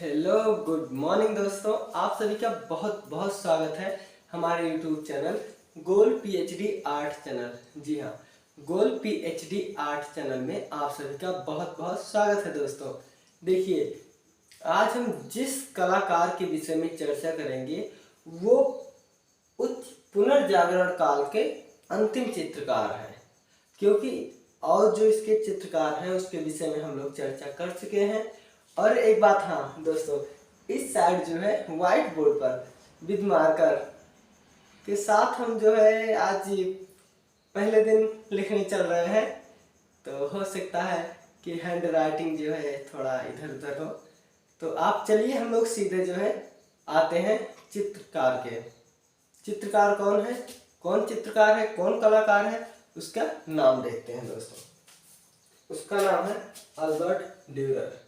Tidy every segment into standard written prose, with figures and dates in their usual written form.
Hello good morning दोस्तों, आप सभी का बहुत बहुत स्वागत है हमारे यूट्यूब चैनल गोल पीएचडी आर्ट चैनल। जी हाँ, गोल पीएचडी आर्ट चैनल में आप सभी का बहुत बहुत स्वागत है दोस्तों। देखिए, आज हम जिस कलाकार के विषय में चर्चा करेंगे वो उच्च पुनर्जागरण काल के अंतिम चित्रकार हैं, क्योंकि और जो इसके चित्रकार हैं उसके विषय में हम लोग चर्चा कर चुके हैं। और एक बात हाँ दोस्तों, इस साइड जो है व्हाइट बोर्ड पर विद मार्कर के साथ हम जो है आज पहले दिन लिखने चल रहे हैं, तो हो सकता है कि हैंड राइटिंग जो है थोड़ा इधर उधर हो। तो आप चलिए हम लोग सीधे जो है आते हैं चित्रकार के। चित्रकार कौन है, कौन चित्रकार है, कौन कलाकार है, उसका नाम देखते हैं दोस्तों। उसका नाम है अल्बर्ट ड्यूरर।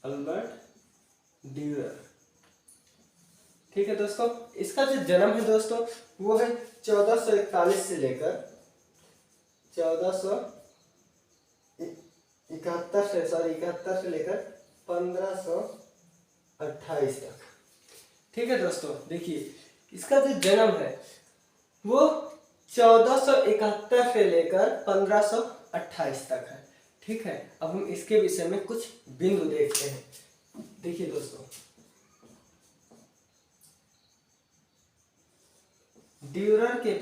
अल्बर्ट ड्यूरर, ठीक है दोस्तों। इसका जो जन्म है दोस्तों वो है 1441 से लेकर 1471 से लेकर 1528 तक। ठीक है दोस्तों, देखिए इसका जो जन्म है वो 1471 से लेकर 1528 तक है। ठीक है, अब हम इसके विषय में कुछ बिंदु देखते हैं। देखिए दोस्तों, ड्यूरर के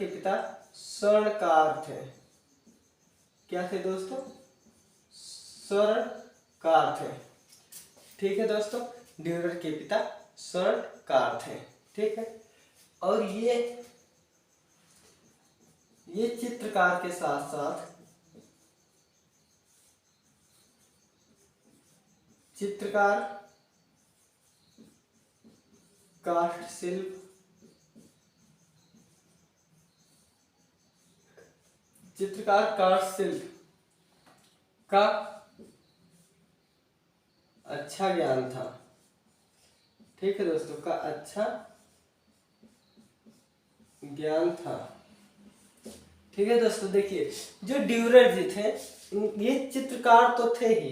पिता स्वर्णकार थे। क्या थे दोस्तों? स्वर्णकार थे। ठीक है दोस्तों, ड्यूरर के पिता स्वर्णकार थे। ठीक है, और ये चित्रकार के साथ साथ चित्रकार, काष्ठ शिल्प, का अच्छा ज्ञान था। ठीक है दोस्तों, का अच्छा ज्ञान था। ठीक है दोस्तों, देखिए जो ड्यूरर जी थे ये चित्रकार तो थे ही,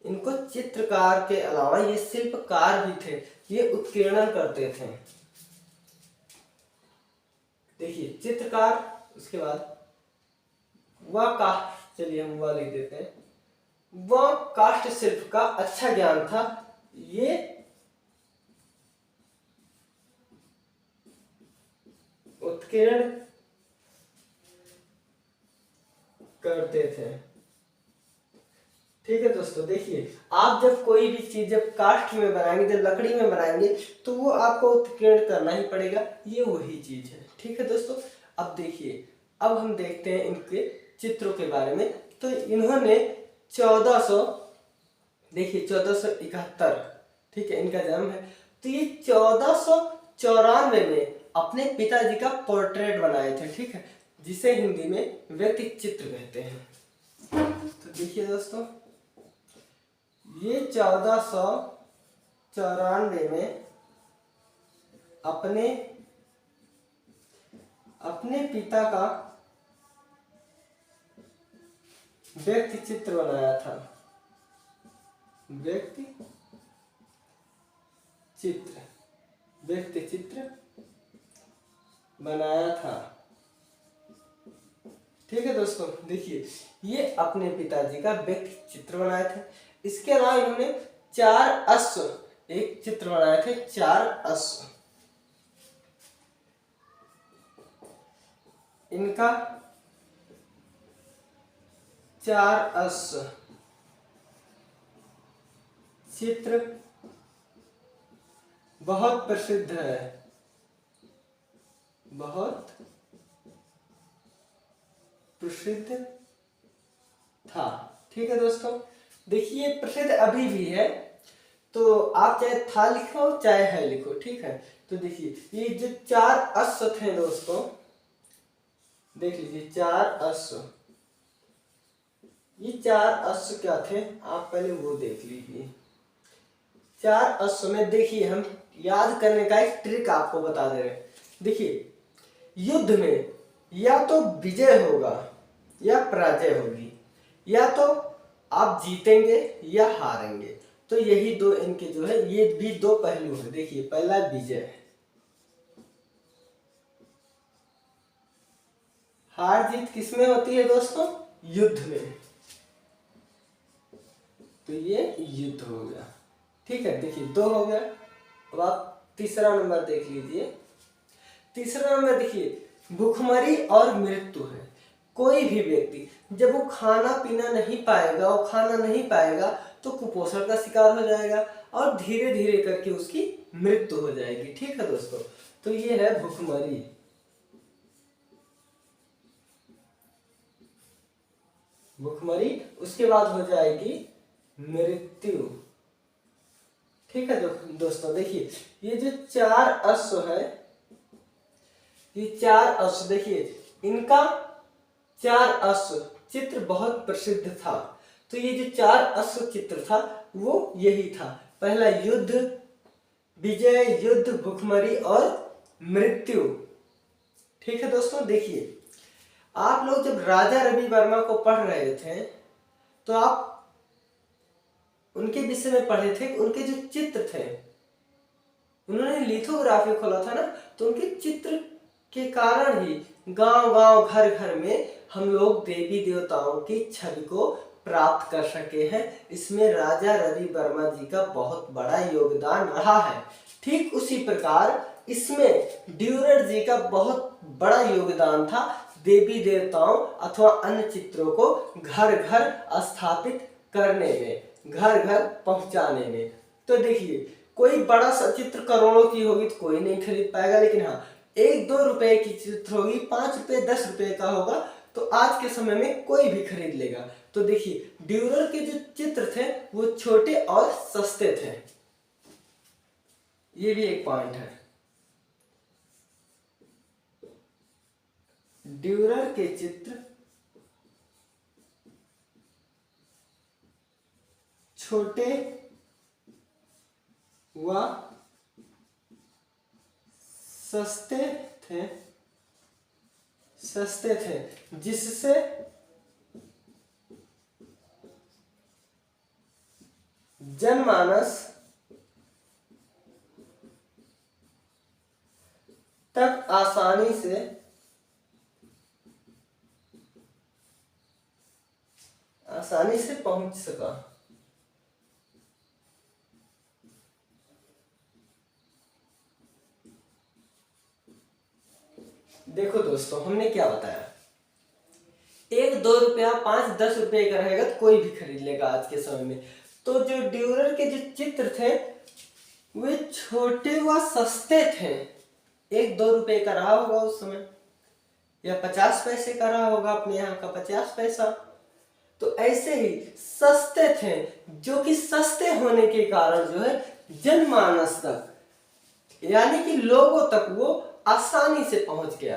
इनको चित्रकार के अलावा ये शिल्पकार भी थे, ये उत्कीर्णन करते थे। देखिए चित्रकार, उसके बाद वह काष्ठ, चलिए हम वह लिख देते हैं, वह काष्ठ शिल्प का अच्छा ज्ञान था, ये उत्कीर्ण करते थे। ठीक है दोस्तों, देखिए आप जब कोई भी चीज जब काष्ठ में बनाएंगे, जब लकड़ी में बनाएंगे, तो वो आपको उत्कीर्ण करना ही पड़ेगा, ये वही चीज है। ठीक है दोस्तों, अब देखिए, अब हम देखते हैं इनके चित्रों के बारे में। तो इन्होंने 1400, देखिए 1471, ठीक है, इनका जन्म है। तो ये 1494 में अपने पिताजी का पोर्ट्रेट बनाए थे। ठीक है, जिसे हिंदी में व्यक्ति चित्र कहते हैं। तो देखिए दोस्तों, ये 1494 में अपने पिता का व्यक्ति चित्र बनाया था। व्यक्ति चित्र बनाया था। ठीक है दोस्तों, देखिए ये अपने पिताजी का व्यक्ति चित्र बनाए थे। इसके अलावा इन्होंने 4 अश्व एक चित्र बनाए थे। 4 अश्व, इनका 4 अश्व चित्र बहुत प्रसिद्ध है, बहुत प्रसिद्ध था। ठीक है दोस्तों, देखिए प्रसिद्ध अभी भी है, तो आप चाहे था लिखो चाहे है लिखो। ठीक है, तो देखिए ये जो 4 अश्व थे दोस्तों, देख लीजिए 4 अश्व, ये 4 अश्व क्या थे आप पहले वो देख लीजिए। 4 अश्व में देखिए, हम याद करने का एक ट्रिक आपको बता दे रहे हैं। देखिए, युद्ध में या तो विजय होगा या पराजय होगी, या तो आप जीतेंगे या हारेंगे। तो यही दो इनके जो है, ये भी दो पहलू है। देखिए, पहला विजय, हार जीत किसमें होती है दोस्तों? युद्ध में। तो ये युद्ध हो गया, ठीक है। देखिए, 2 हो गया। अब आप तीसरा नंबर देख लीजिए। तीसरा नंबर देखिए, भूखमरी और मृत्यु है। कोई भी व्यक्ति जब वो खाना पीना नहीं पाएगा, वो खाना नहीं पाएगा, तो कुपोषण का शिकार हो जाएगा और धीरे धीरे करके उसकी मृत्यु हो जाएगी, ठीक है दोस्तों। तो ये है भूखमरी। भूखमरी, उसके बाद हो जाएगी मृत्यु, ठीक है दोस्तों। देखिए, ये जो 4 अश्व है, ये 4 अश्व देखिए, इनका 4 अश्व चित्र बहुत प्रसिद्ध था। तो ये जो 4 अश्व चित्र था वो यही था। पहला युद्ध, विजय, युद्ध, भूखमरी और मृत्यु, ठीक है दोस्तों। देखिए, आप लोग जब राजा रवि वर्मा को पढ़ रहे थे तो आप उनके विषय में पढ़े थे। उनके जो चित्र थे, उन्होंने लिथोग्राफी खोला था ना, तो उनके चित्र के कारण ही गांव-गांव, घर-घर में हम लोग देवी देवताओं की छवि को प्राप्त कर सके हैं। इसमें राजा रवि वर्मा जी का बहुत बड़ा योगदान रहा है। ठीक उसी प्रकार इसमें ड्यूरर जी का बहुत बड़ा योगदान था, देवी देवताओं अथवा अन्य चित्रों को घर घर स्थापित करने में, घर घर पहुंचाने में। तो देखिए, कोई बड़ा सा चित्र करोड़ों की होगी तो कोई नहीं खरीद पाएगा, लेकिन हाँ, 1-2 रुपए की चित्र होगी, 5 रुपए 10 रुपए का होगा, तो आज के समय में कोई भी खरीद लेगा। तो देखिए, ड्यूरर के जो चित्र थे वो छोटे और सस्ते थे, ये भी एक पॉइंट है। ड्यूरर के चित्र छोटे व सस्ते थे, जिससे जनमानस तक आसानी से पहुंच सका। देखो दोस्तों, हमने क्या बताया, 1-2 रुपया, 5-10 रुपए का रहेगा तो कोई भी खरीद लेगा आज के समय में। तो जो ड्यूरर के जो चित्र थे वे छोटे व सस्ते थे। 1-2 रुपए का रहा होगा उस समय, या 50 पैसे का रहा होगा, अपने यहाँ का 50 पैसा। तो ऐसे ही सस्ते थे, जो कि सस्ते होने के कारण जो है जनमानस तक, यानी कि लोगों तक वो आसानी से पहुंच गया,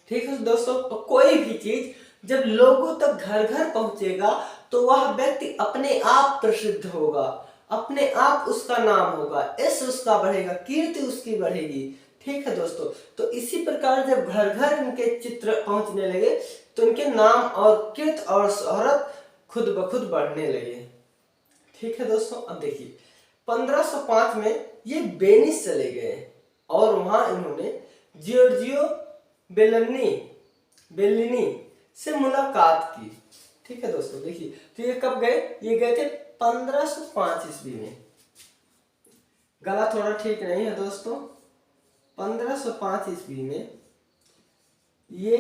ठीक है दोस्तों। तो कोई भी चीज जब लोगों तक घर घर पहुंचेगा तो वह व्यक्ति अपने आप प्रसिद्ध होगा, अपने आप उसका नाम होगा, यश उसका बढ़ेगा, कीर्ति उसकी बढ़ेगी, ठीक है दोस्तों। तो इसी प्रकार जब घर घर इनके चित्र पहुंचने लगे तो इनके नाम और कीर्ति और शोहरत खुद ब खुद बढ़ने लगे, ठीक है दोस्तों। अब देखिए, 1505 में ये वेनिस चले गए और वहां इन्होंने जियोर्जियो बेल्लिनी से मुलाकात की, ठीक है दोस्तों। देखिए, तो ये कब गए? ये गए थे 1505 ईस्वी में। गला थोड़ा ठीक नहीं है दोस्तों। 1505 ईस्वी में ये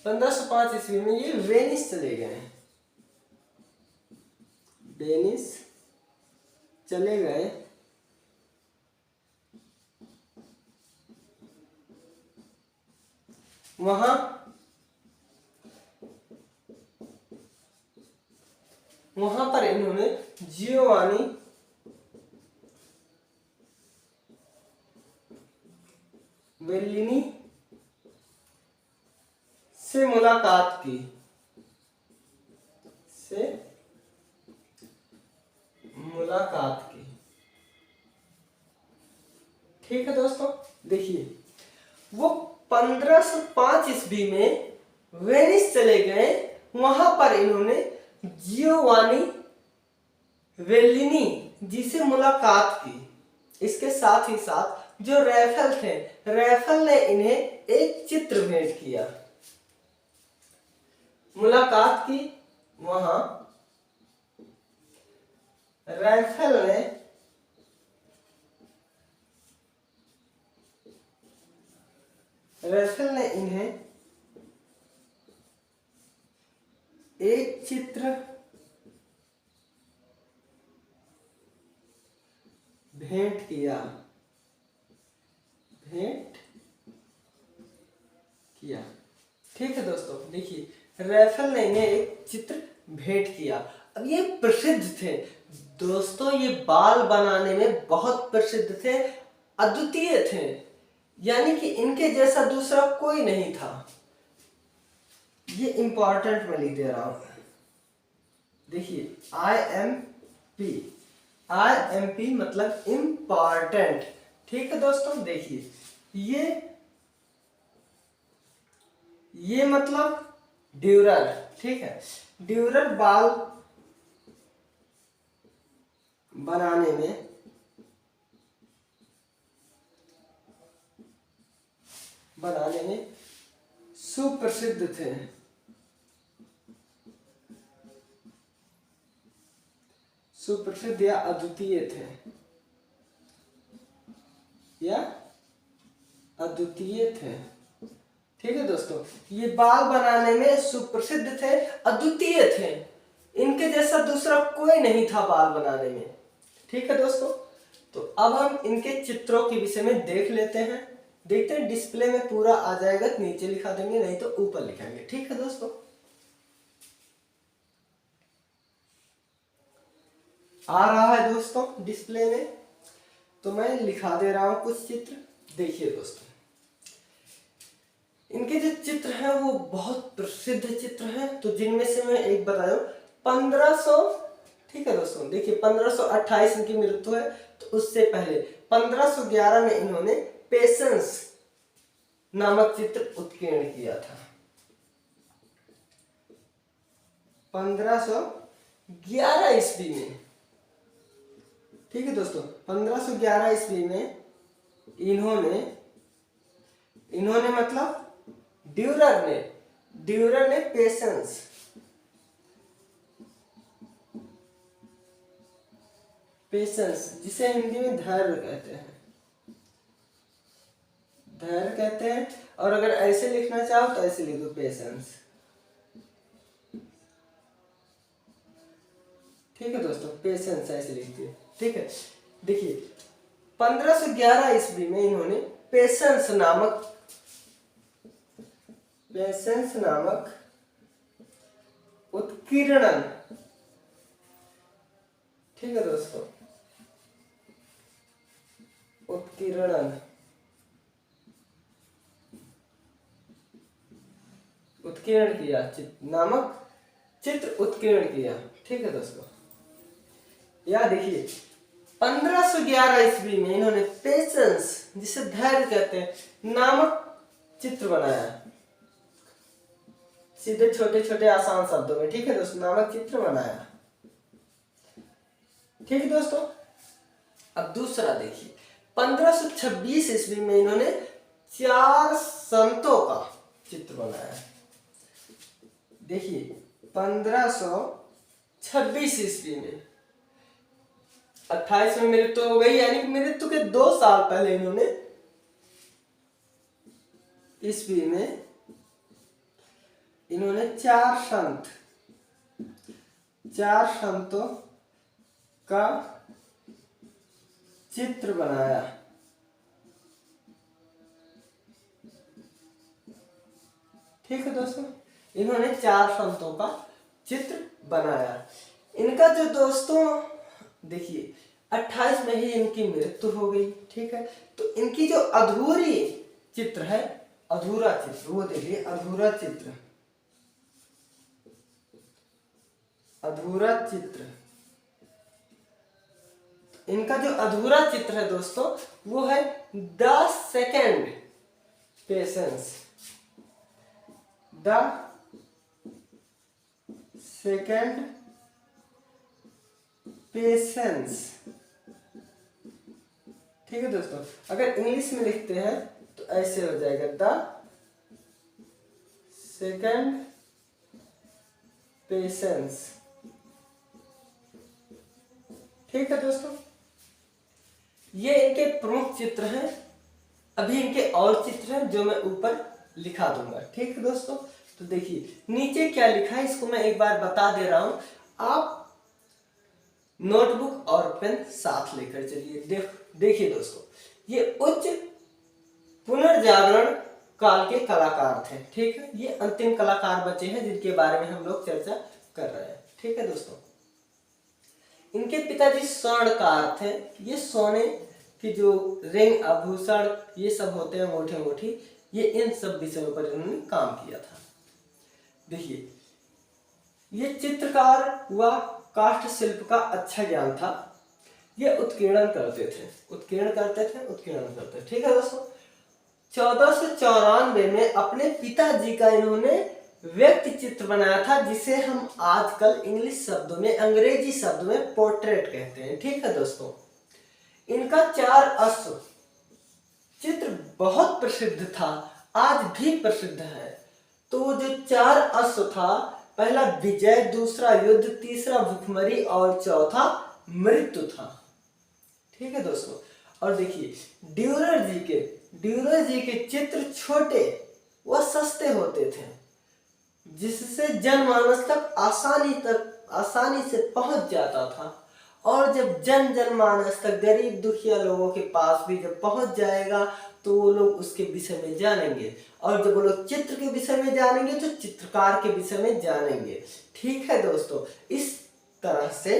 1505 ईस्वी में ये वेनिस चले गए, वेनिस चले गए। वहां पर इन्होंने जियोवानी बेल्लिनी से मुलाकात की, मुलाकात की। ठीक है दोस्तों, देखिए वो 1505 ईस्वी में वेनिस चले गए, वहां पर इन्होंने जियोवानी वेलिनी जी से मुलाकात की। इसके साथ ही साथ जो रैफेल थे, रैफेल ने इन्हें एक चित्र भेंट किया। मुलाकात की वहां रैफेल ने इन्हें एक चित्र भेंट किया। ठीक है दोस्तों, देखिए रैफेल ने इन्हें एक चित्र भेंट किया। अब ये प्रसिद्ध थे दोस्तों, ये बाल बनाने में बहुत प्रसिद्ध थे, अद्वितीय थे, यानी कि इनके जैसा दूसरा कोई नहीं था। ये इंपॉर्टेंट मैं लिख दे रहा हूं, देखिए IMP मतलब इम्पॉर्टेंट। ठीक है दोस्तों, देखिए ये मतलब ड्यूरर। ठीक है, ड्यूरर बाल बनाने में सुप्रसिद्ध थे। सुप्रसिद्ध या अद्वितीय थे, ठीक है दोस्तों, ये बाल बनाने में सुप्रसिद्ध थे, अद्वितीय थे, इनके जैसा दूसरा कोई नहीं था बाल बनाने में। ठीक है दोस्तों, तो अब हम इनके चित्रों के विषय में देख लेते हैं। देखते हैं डिस्प्ले में पूरा आ जाएगा, नीचे लिखा देंगे, नहीं तो ऊपर लिखेंगे। ठीक है दोस्तों, आ रहा है दोस्तों डिस्प्ले में, तो मैं लिखा दे रहा हूं कुछ चित्र। देखिए दोस्तों, इनके जो चित्र हैं वो बहुत प्रसिद्ध चित्र हैं, तो जिनमें से मैं एक बताया 1500। ठीक है दोस्तों, देखिए 1528 इनकी मृत्यु है, तो उससे पहले 1511 में इन्होंने पेशेंस नामक चित्र उत्कीर्ण किया था। 1511 ईस्वी में, ठीक है दोस्तों, 1511 ईस्वी में इन्होंने मतलब ड्यूरर ने पेशेंस जिसे हिंदी में धैर्य कहते हैं, और अगर ऐसे लिखना चाहो तो ऐसे लिख दो पेशेंस। ठीक है दोस्तों, पेशेंस ऐसे लिखिए। ठीक है, देखिए 1511 ईस्वी में इन्होंने पेशेंस नामक उत्कीर्णन, ठीक है दोस्तों, उत्कीर्ण किया, नामक चित्र उत्कीर्ण किया। ठीक है दोस्तों, या देखिए 1511 ईस्वी में इन्होंने पेशेंस जिसे धैर्य कहते हैं नामक चित्र बनाया, सीधे छोटे छोटे आसान शब्दों में। ठीक है दोस्तों, नामक चित्र बनाया। ठीक है दोस्तों, अब दूसरा देखिए 1526 ईस्वी में इन्होंने 4 संतों का चित्र बनाया। देखिए 1526 ईस्वी में 28 में मृत्यु हो गई, यानी कि मृत्यु के 2 साल पहले इन्होंने ईस्वी में 4 संतों का चित्र बनाया। ठीक है दोस्तों, इन्होंने 4 संतों का चित्र बनाया। इनका जो दोस्तों देखिए 28 में ही इनकी मृत्यु हो गई। ठीक है, तो इनकी जो अधूरा चित्र वो देखिए, अधूरा चित्र इनका जो अधूरा चित्र है दोस्तों वो है the second patience, the second patience. ठीक है दोस्तों, अगर इंग्लिश में लिखते हैं तो ऐसे हो जाएगा द सेकेंड पेशेंस। ठीक है दोस्तों, ये इनके प्रमुख चित्र हैं। अभी इनके और चित्र हैं जो मैं ऊपर लिखा दूंगा। ठीक है दोस्तों, तो देखिए नीचे क्या लिखा है इसको मैं एक बार बता दे रहा हूं, आप नोटबुक और पेन साथ लेकर चलिए। देखिए दोस्तों, ये उच्च पुनर्जागरण काल के कलाकार थे। ठीक है, ये अंतिम कलाकार बचे हैं जिनके बारे में हम लोग चर्चा कर रहे हैं। ठीक है दोस्तों, इनके पिताजी स्वर्णकार थे। ये सोने की जो रिंग आभूषण ये सब होते हैं अंगूठे अंगूठी, ये इन सब विषयों पर इन्होंने काम किया था। देखिए ये चित्रकार व काष्ठ शिल्प का अच्छा ज्ञान था। ये उत्कीर्णन करते थे। ठीक है दोस्तों, 1494 में अपने पिताजी का इन्होंने व्यक्ति चित्र बनाया था जिसे हम आजकल इंग्लिश शब्दों में, अंग्रेजी शब्दों में पोर्ट्रेट कहते हैं। ठीक है दोस्तों, इनका 4 अश्व चित्र बहुत प्रसिद्ध था, आज भी प्रसिद्ध है। तो जो 4 अश्व था, पहला विजय, दूसरा युद्ध, तीसरा भुखमरी और चौथा मृत्यु था। ठीक है दोस्तों, और देखिए ड्यूरर जी के चित्र छोटे व सस्ते होते थे जिससे जनमानस तक आसानी से पहुंच जाता था। और जब जनमानस तक, गरीब दुखिया लोगों के पास भी जब पहुंच जाएगा तो वो लोग उसके विषय में जानेंगे, और जब वो लोग चित्र के विषय में जानेंगे तो चित्रकार के विषय में जानेंगे। ठीक है दोस्तों, इस तरह से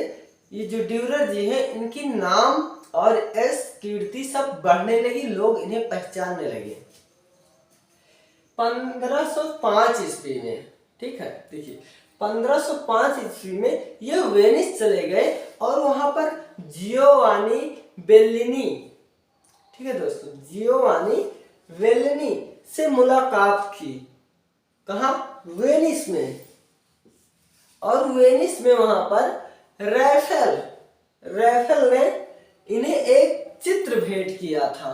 ये जो ड्यूरर जी हैं इनकी नाम और कीर्ति सब बढ़ने लगी, लोग इन्हें पहचानने लगे। 1505 ईस्वी में, ठीक है देखिए 1505 ईस्वी में ये वेनिस चले गए और वहां पर जियोवानी बेल्लिनी, ठीक है दोस्तों, जियोवानी बेल्लिनी से मुलाकात की। कहा? वेनिस में। और वेनिस में वहां पर रैफेल ने इन्हें एक चित्र भेंट किया था।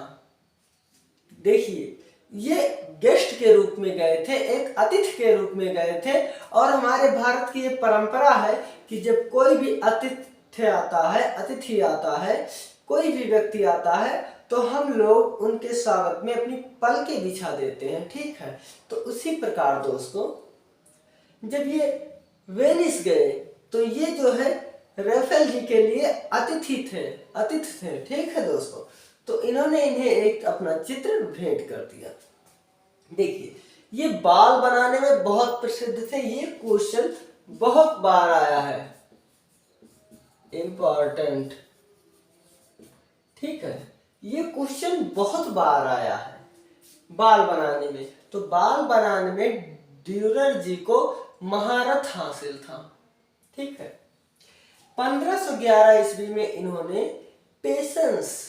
देखिए ये गेस्ट के रूप में गए थे, एक अतिथि के रूप में गए थे। और हमारे भारत की ये परंपरा है कि जब कोई भी अतिथि आता है, कोई भी व्यक्ति आता है तो हम लोग उनके स्वागत में अपनी पलकें बिछा देते हैं। ठीक है, तो उसी प्रकार दोस्तों जब ये वेनिस गए तो ये जो है रैफेल जी के लिए अतिथि थे। ठीक है दोस्तों, तो इन्होंने इन्हें एक अपना चित्र भेंट कर दिया। देखिए ये बाल बनाने में बहुत प्रसिद्ध थे। ये क्वेश्चन बहुत बार आया है, इम्पोर्टेंट। ठीक है, ये क्वेश्चन बहुत बार आया है बाल बनाने में। तो बाल बनाने में ड्यूरर जी को महारत हासिल था। ठीक है, 1511 ईस्वी में इन्होंने पेशेंस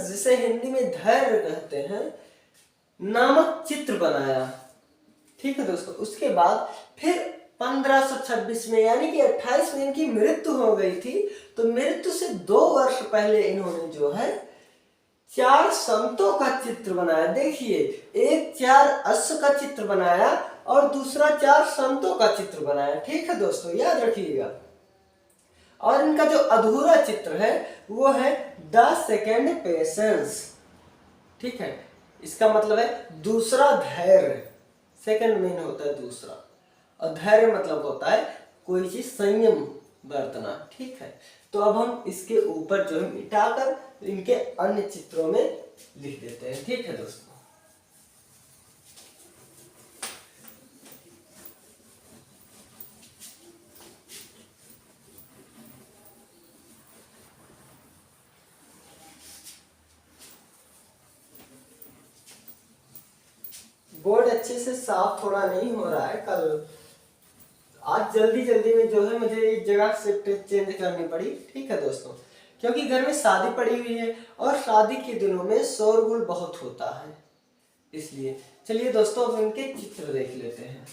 जिसे हिंदी में धैर्य कहते हैं नामक चित्र बनाया। ठीक है दोस्तों, उसके बाद फिर 1526 में यानी कि 28 में इनकी मृत्यु हो गई थी। तो मृत्यु से 2 वर्ष पहले इन्होंने जो है 4 संतों का चित्र बनाया। देखिए एक 4 अश्व का चित्र बनाया और दूसरा 4 संतों का चित्र बनाया। ठीक है दोस्तों, याद रखिएगा। और इनका जो अधूरा चित्र है वो है द सेकेंड पेशेंस। ठीक है, इसका मतलब है दूसरा धैर्य। सेकंड मेन होता है दूसरा, और धैर्य मतलब होता है कोई चीज संयम बरतना। ठीक है, तो अब हम इसके ऊपर जो है मिटाकर इनके अन्य चित्रों में लिख देते हैं। ठीक है दोस्तों, बोर्ड अच्छे से साफ थोड़ा नहीं हो रहा है। कल आज जल्दी जल्दी में जो है मुझे एक जगह शिफ्ट चेंज करनी पड़ी, ठीक है दोस्तों, क्योंकि घर में शादी पड़ी हुई है और शादी के दिनों में शोरगुल बहुत होता है, इसलिए। चलिए दोस्तों अब इनके चित्र देख लेते हैं,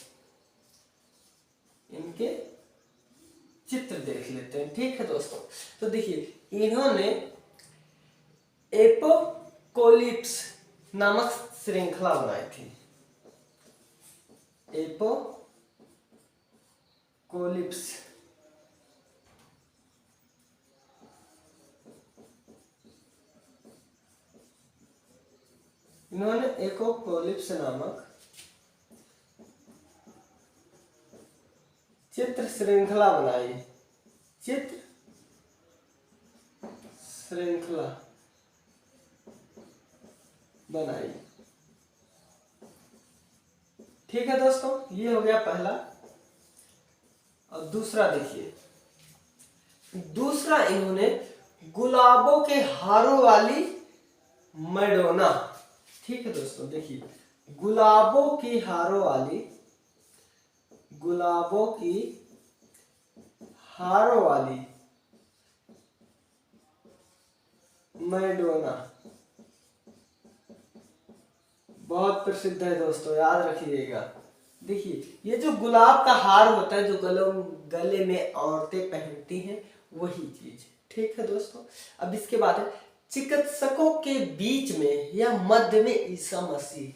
इनके चित्र देख लेते हैं, ठीक है दोस्तों। तो देखिए इन्होंने एपोकोलिप्स नामक श्रृंखला बनाई थी, एपोकोलिप्स। इन्होंने एपोकोलिप्स नामक चित्र श्रृंखला बनाई, चित्र श्रृंखला बनाई, ठीक है दोस्तों। ये हो गया पहला। और दूसरा देखिए, दूसरा इन्होंने गुलाबों के हारों वाली मैडोना, ठीक है दोस्तों। देखिए गुलाबों की हारों वाली, गुलाबों की हारों वाली मैडोना बहुत प्रसिद्ध है दोस्तों, याद रखिएगा। देखिए ये जो गुलाब का हार होता है जो गले में औरतें पहनती हैं, वही चीज, ठीक है दोस्तों। अब इसके बाद है चिकित्सकों के बीच में या मध्य में ईसा मसीह,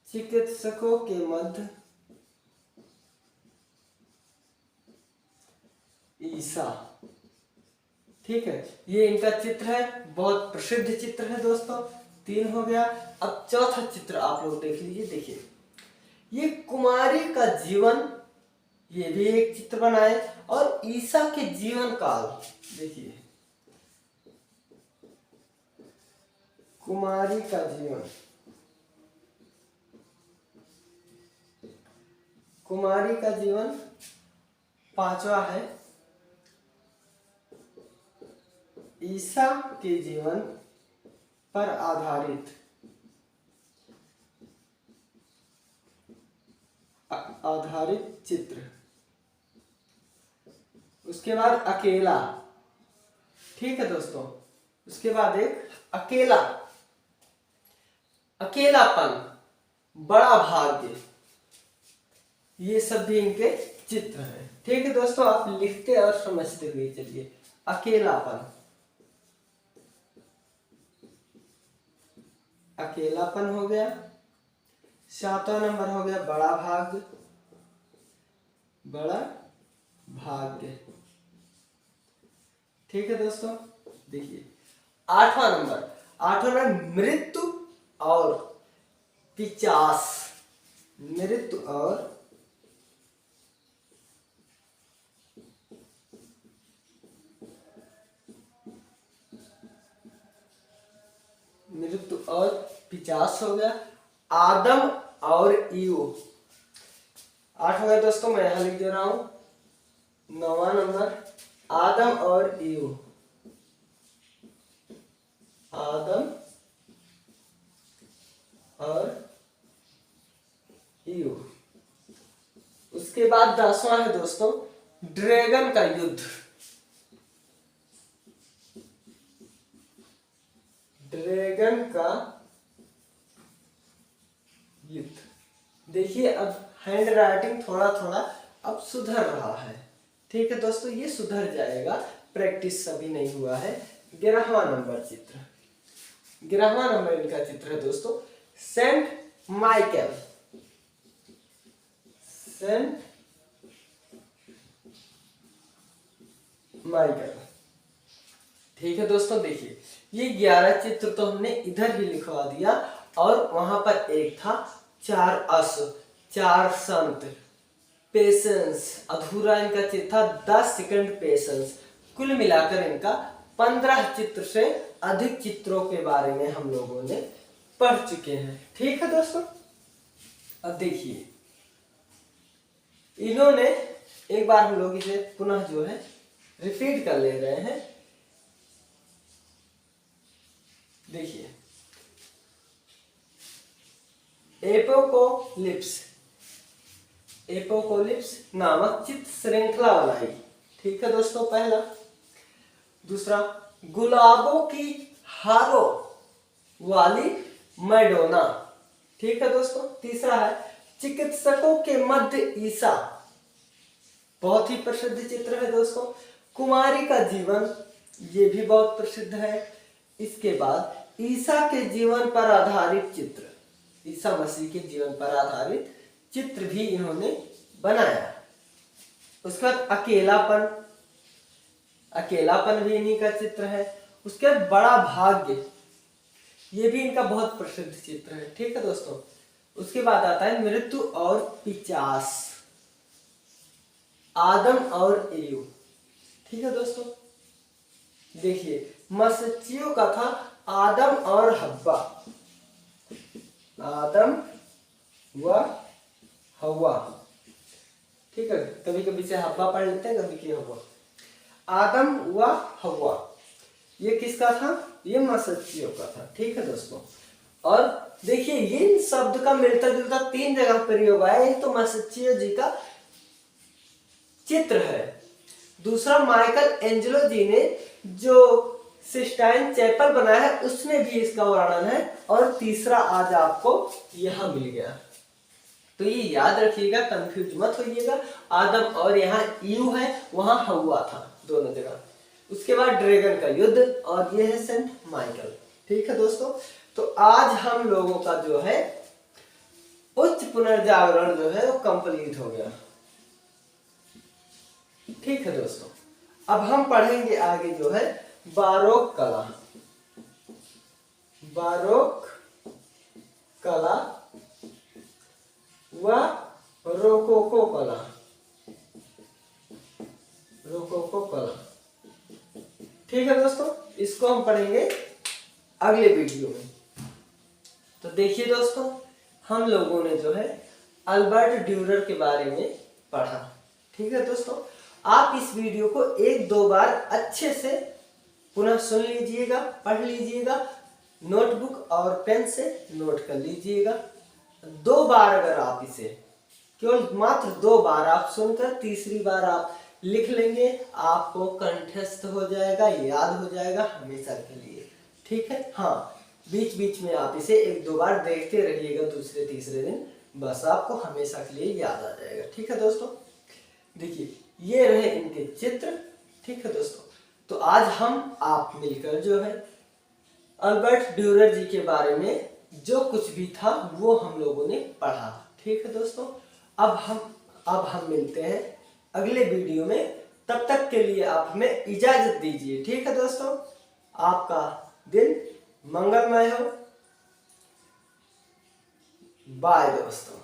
चिकित्सकों के मध्य ईसा, ठीक है। ये इनका चित्र है, बहुत प्रसिद्ध चित्र है दोस्तों। 3 हो गया। अब चौथा चित्र आप लोग देख लीजिए। देखिए ये कुमारी का जीवन, ये भी एक चित्र बनाए, और ईसा के जीवन काल, देखिए कुमारी का जीवन, कुमारी का जीवन 5वां है, ईसा के जीवन पर आधारित चित्र। उसके बाद अकेला, ठीक है दोस्तों। उसके बाद एक अकेला, अकेलापन, बड़ा भाग्य, ये सब भी इनके चित्र हैं, ठीक है दोस्तों। आप लिखते और समझते हुए चलिए। अकेलापन, अकेलापन हो गया। 7वां नंबर हो गया बड़ा भाग्य, बड़ा भाग्य, ठीक है दोस्तों। देखिए 8वां नंबर मृत्यु और पिचास, मृत्यु और पिचास हो गया। आदम और ईव, 8 हो गया दोस्तों, मैं यहां लिख दे रहा हूं। 9वां नंबर आदम और ईव, आदम और ईव। उसके बाद 10वां है दोस्तों ड्रैगन का युद्ध, ड्रैगन का युद्ध। देखिए अब हैंड राइटिंग थोड़ा थोड़ा अब सुधर रहा है, ठीक है दोस्तों, ये सुधर जाएगा, प्रैक्टिस अभी नहीं हुआ है। 11वां नंबर चित्र, 11वां नंबर इनका चित्र है दोस्तों सेंट माइकल, सेंट माइकल, ठीक है दोस्तों। देखिए ये 11 चित्र तो हमने इधर ही लिखवा दिया, और वहां पर एक था 4 अश्व, 4 संत, पेशेंस, अधूरा इनका चित्र था 10 सेकंड पेशेंस। कुल मिलाकर इनका 15 चित्र से अधिक चित्रों के बारे में हम लोगों ने पढ़ चुके हैं, ठीक है दोस्तों। अब देखिए इन्होंने, एक बार हम लोग इसे पुनः जो है रिपीट कर ले रहे हैं। देखिए एपोकोलिप्स नामक चित्र श्रृंखला बनाई। ठीक है दोस्तों, पहला। दूसरा, गुलाबों की हारों वाली मैडोना। ठीक है दोस्तों। तीसरा है चिकित्सकों के मध्य ईसा, बहुत ही प्रसिद्ध चित्र है दोस्तों। कुमारी का जीवन, ये भी बहुत प्रसिद्ध है। इसके बाद ईसा के जीवन पर आधारित चित्र, ईसा मसीह के जीवन पर आधारित चित्र भी इन्होंने बनाया। उसके बाद अकेलापन भी इन्हीं का चित्र है। उसके बाद बड़ा भाग्य, ये भी इनका बहुत प्रसिद्ध चित्र है। ठीक है दोस्तों। उसके बाद आता है मृत्यु और पिचास, आदम और ईव। ठीक है दोस्तों। देखिए, मत्स्यों का था आदम और हव्वा, आदम व हव्वा। ठीक है, कभी कभी से हव्वा पढ़ लेते हैं, कभी की हव्वा। आदम व हव्वा, ये किसका था? ये मत्स्यों का था। ठीक है दोस्तों। और देखिए, ये शब्द का मिलता जुलता 3 जगह प्रयोग आया। एक तो मत्स्यो जी का चित्र है, दूसरा माइकल एंजेलो जी ने जो सिस्टाइन चैपल बनाया है उसमें भी इसका वर्णन है, और तीसरा आज आपको यहां मिल गया। तो ये याद रखिएगा, कंफ्यूज मत होइएगा। आदम और यहाँ ईव है, वहां हव्वा था, दोनों जगह। उसके बाद ड्रैगन का युद्ध, और ये है सेंट माइकल। ठीक है दोस्तों। तो आज हम लोगों का जो है उच्च पुनर्जागरण जो है वो कंप्लीट हो गया। ठीक है दोस्तों। अब हम पढ़ेंगे आगे जो है बारोक कला। बारोक कला व रोकोको कला। रोकोको कला। ठीक है दोस्तों, इसको हम पढ़ेंगे अगले वीडियो में। तो देखिए दोस्तों, हम लोगों ने जो है अल्बर्ट ड्यूरर के बारे में पढ़ा। ठीक है दोस्तों। आप इस वीडियो को 1-2 बार अच्छे से पुनः सुन लीजिएगा, पढ़ लीजिएगा, नोटबुक और पेन से नोट कर लीजिएगा। 2 बार अगर आप इसे, केवल मात्र 2 बार आप सुनकर तीसरी बार आप लिख लेंगे, आपको कंठस्थ हो जाएगा, याद हो जाएगा हमेशा के लिए। ठीक है। हाँ, बीच बीच में आप इसे 1-2 बार देखते रहिएगा, दूसरे तीसरे दिन, बस आपको हमेशा के लिए याद आ जाएगा। ठीक है दोस्तों। देखिए, ये रहे इनके चित्र। ठीक है दोस्तों। तो आज हम आप मिलकर जो है अल्बर्ट ड्यूरर जी के बारे में जो कुछ भी था वो हम लोगों ने पढ़ा। ठीक है दोस्तों। अब हम मिलते हैं अगले वीडियो में। तब तक के लिए आप हमें इजाजत दीजिए। ठीक है दोस्तों। आपका दिन मंगलमय हो। बाय दोस्तों।